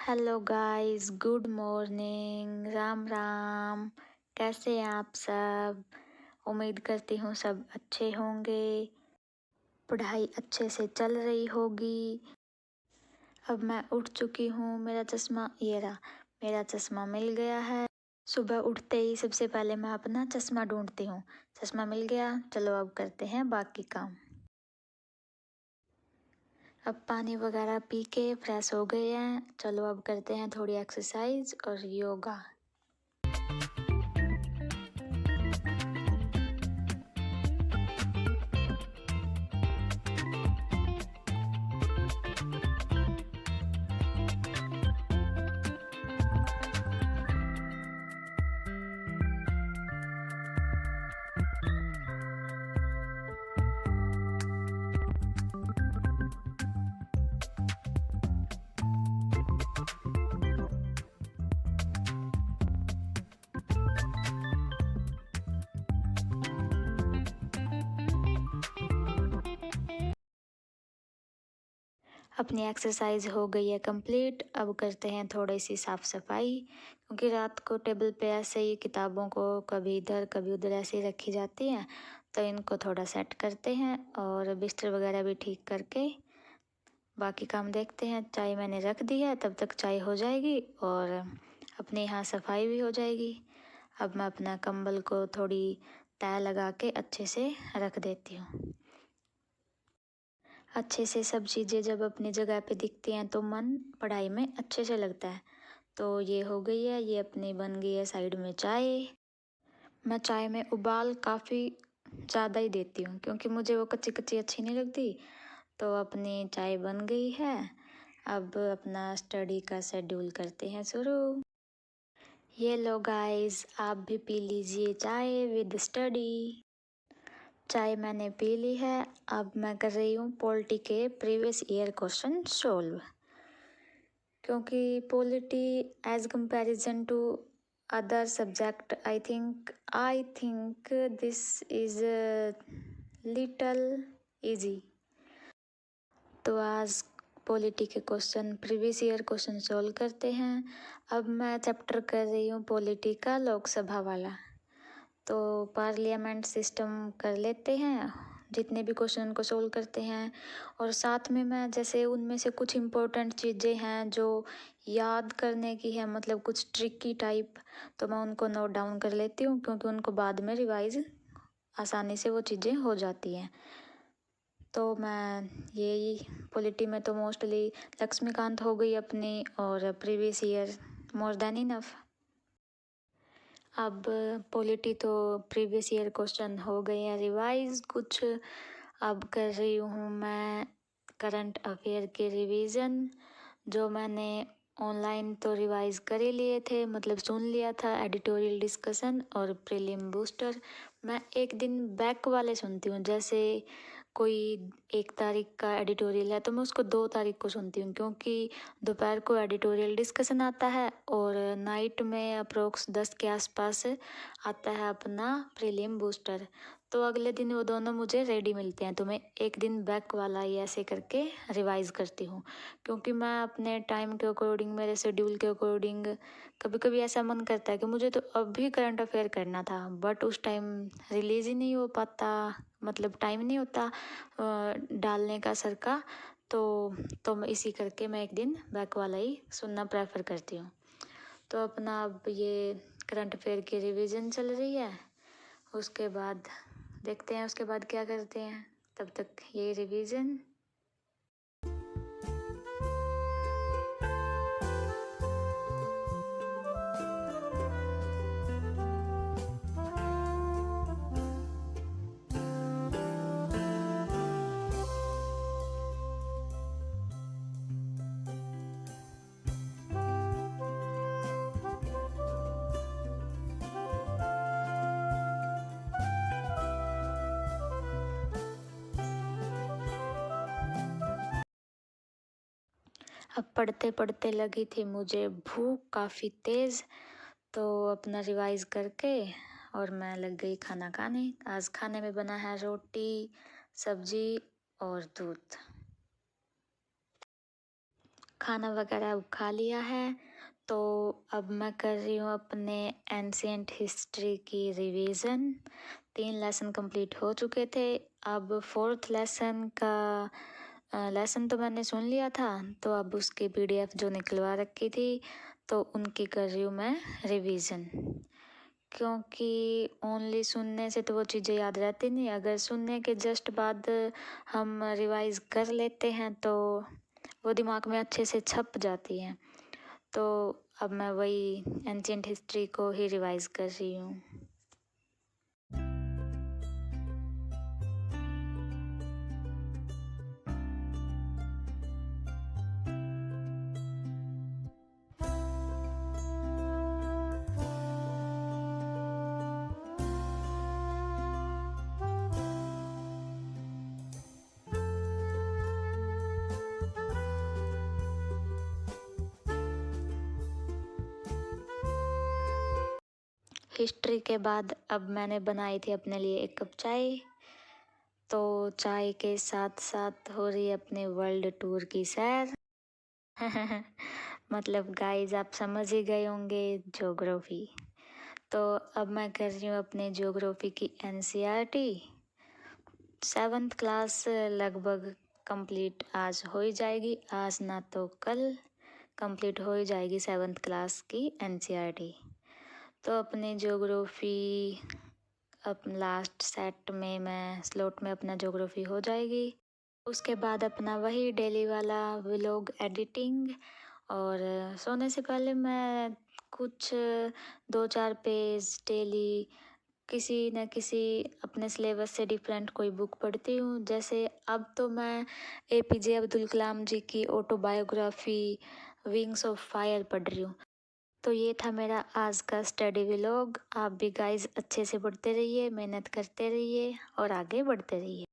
Hello guys, good morning, Ram Ram. कैसे हैं आप सब? उम्मीद करती हूँ सब अच्छे होंगे। पढ़ाई अच्छे से चल रही होगी। अब मैं उठ चुकी हूँ। मेरा चश्मा ये रहा। मेरा चश्मा मिल गया है। सुबह उठते ही सबसे पहले मैं अपना चश्मा ढूंढती हूँ। चश्मा मिल गया, चलो अब करते हैं बाकी काम। अब पानी वगैरह पी के फ्रेश हो गए हैं। चलो अब करते हैं थोड़ी एक्सरसाइज और योगा। अपनी एक्सरसाइज हो गई है कंप्लीट। अब करते हैं थोड़ी सी साफ़ सफाई, क्योंकि रात को टेबल पे ऐसे ही किताबों को कभी इधर कभी उधर ऐसे ही रखी जाती हैं, तो इनको थोड़ा सेट करते हैं और बिस्तर वगैरह भी ठीक करके बाकी काम देखते हैं। चाय मैंने रख दी है, तब तक चाय हो जाएगी और अपने यहाँ सफाई भी हो जाएगी। अब मैं अपना कंबल को थोड़ी तह लगा के अच्छे से रख देती हूँ। अच्छे से सब चीज़ें जब अपनी जगह पे दिखती हैं तो मन पढ़ाई में अच्छे से लगता है। तो ये हो गई है, ये अपनी बन गई है साइड में चाय। मैं चाय में उबाल काफ़ी ज़्यादा ही देती हूँ, क्योंकि मुझे वो कच्ची कच्ची अच्छी नहीं लगती। तो अपनी चाय बन गई है। अब अपना स्टडी का शेड्यूल करते हैं शुरू। ये लो गाइस, आप भी पी लीजिए चाय विद स्टडी। चाय मैंने पी ली है। अब मैं कर रही हूँ पॉलिटी के प्रीवियस ईयर क्वेश्चन सोल्व, क्योंकि polity as comparison to other subject I think this is little easy. तो आज पॉलिटी के question previous year question solve करते हैं। अब मैं चैप्टर कर रही हूँ पॉलिटी का लोकसभा वाला। तो पार्लियामेंट सिस्टम कर लेते हैं, जितने भी क्वेश्चन को सोल्व करते हैं। और साथ में मैं जैसे उनमें से कुछ इम्पोर्टेंट चीज़ें हैं जो याद करने की है, मतलब कुछ ट्रिकी टाइप, तो मैं उनको नोट डाउन कर लेती हूँ, क्योंकि उनको बाद में रिवाइज आसानी से वो चीज़ें हो जाती हैं। तो मैं यही पॉलिटी में तो मोस्टली लक्ष्मीकांत हो गई अपनी, और previous year more than enough. अब पॉलिटी तो प्रीवियस ईयर क्वेश्चन हो गए हैं रिवाइज कुछ। अब कर रही हूँ मैं करंट अफेयर के रिवीजन, जो मैंने ऑनलाइन तो रिवाइज कर ही लिए थे, मतलब सुन लिया था एडिटोरियल डिस्कशन और प्रीलिम बूस्टर। मैं एक दिन बैक वाले सुनती हूँ। जैसे कोई 1 तारीख का एडिटोरियल है तो मैं उसको 2 तारीख को सुनती हूँ, क्योंकि दोपहर को एडिटोरियल डिस्कशन आता है और नाइट में अप्रोक्स 10 के आसपास आता है अपना प्रीलिम बूस्टर। तो अगले दिन वो दोनों मुझे रेडी मिलते हैं, तो मैं एक दिन बैक वाला ही ऐसे करके रिवाइज करती हूँ, क्योंकि मैं अपने टाइम के अकॉर्डिंग, मेरे शेड्यूल के अकॉर्डिंग, कभी कभी ऐसा मन करता है कि मुझे तो अभी करंट अफेयर करना था, बट उस टाइम रिलीज ही नहीं हो पाता, मतलब टाइम नहीं होता डालने का सर का। तो मैं इसी करके मैं एक दिन बैक वाला ही सुनना प्रेफर करती हूँ। तो अपना अब ये करंट अफेयर की रिवीजन चल रही है। उसके बाद देखते हैं उसके बाद क्या करते हैं। तब तक ये रिवीजन। अब पढ़ते पढ़ते लगी थी मुझे भूख काफ़ी तेज़, तो अपना रिवाइज करके और मैं लग गई खाना खाने। आज खाने में बना है रोटी, सब्जी और दूध। खाना वगैरह खा लिया है, तो अब मैं कर रही हूँ अपने एंशिएंट हिस्ट्री की रिवीजन। 3 लेसन कंप्लीट हो चुके थे। अब 4th लेसन का लेसन तो मैंने सुन लिया था, तो अब उसकी PDF जो निकलवा रखी थी, तो उनकी कर रही हूँ मैं रिवीजन। क्योंकि ओनली सुनने से तो वो चीज़ें याद रहती नहीं, अगर सुनने के जस्ट बाद हम रिवाइज कर लेते हैं तो वो दिमाग में अच्छे से छप जाती हैं। तो अब मैं वही एंशिएंट हिस्ट्री को ही रिवाइज कर रही हूँ। हिस्ट्री के बाद अब मैंने बनाई थी अपने लिए एक कप चाय। तो चाय के साथ साथ हो रही है अपने वर्ल्ड टूर की सैर। मतलब गाइस आप समझ ही गए होंगे, ज्योग्राफी। तो अब मैं कर रही हूँ अपने ज्योग्राफी की NCERT। 7th क्लास लगभग कंप्लीट आज हो ही जाएगी, आज ना तो कल कंप्लीट हो ही जाएगी 7th क्लास की NCERT। तो अपने ज्योग्राफी अब लास्ट सेट में मैं स्लॉट में अपना ज्योग्राफी हो जाएगी। उसके बाद अपना वही डेली वाला व्लॉग एडिटिंग, और सोने से पहले मैं कुछ 2-4 पेज डेली किसी न किसी अपने सिलेबस से डिफरेंट कोई बुक पढ़ती हूँ। जैसे अब तो मैं APJ अब्दुल कलाम जी की ऑटोबायोग्राफी विंग्स ऑफ फायर पढ़ रही हूँ। तो ये था मेरा आज का स्टडी व्लॉग। आप भी गाइस अच्छे से पढ़ते रहिए, मेहनत करते रहिए और आगे बढ़ते रहिए।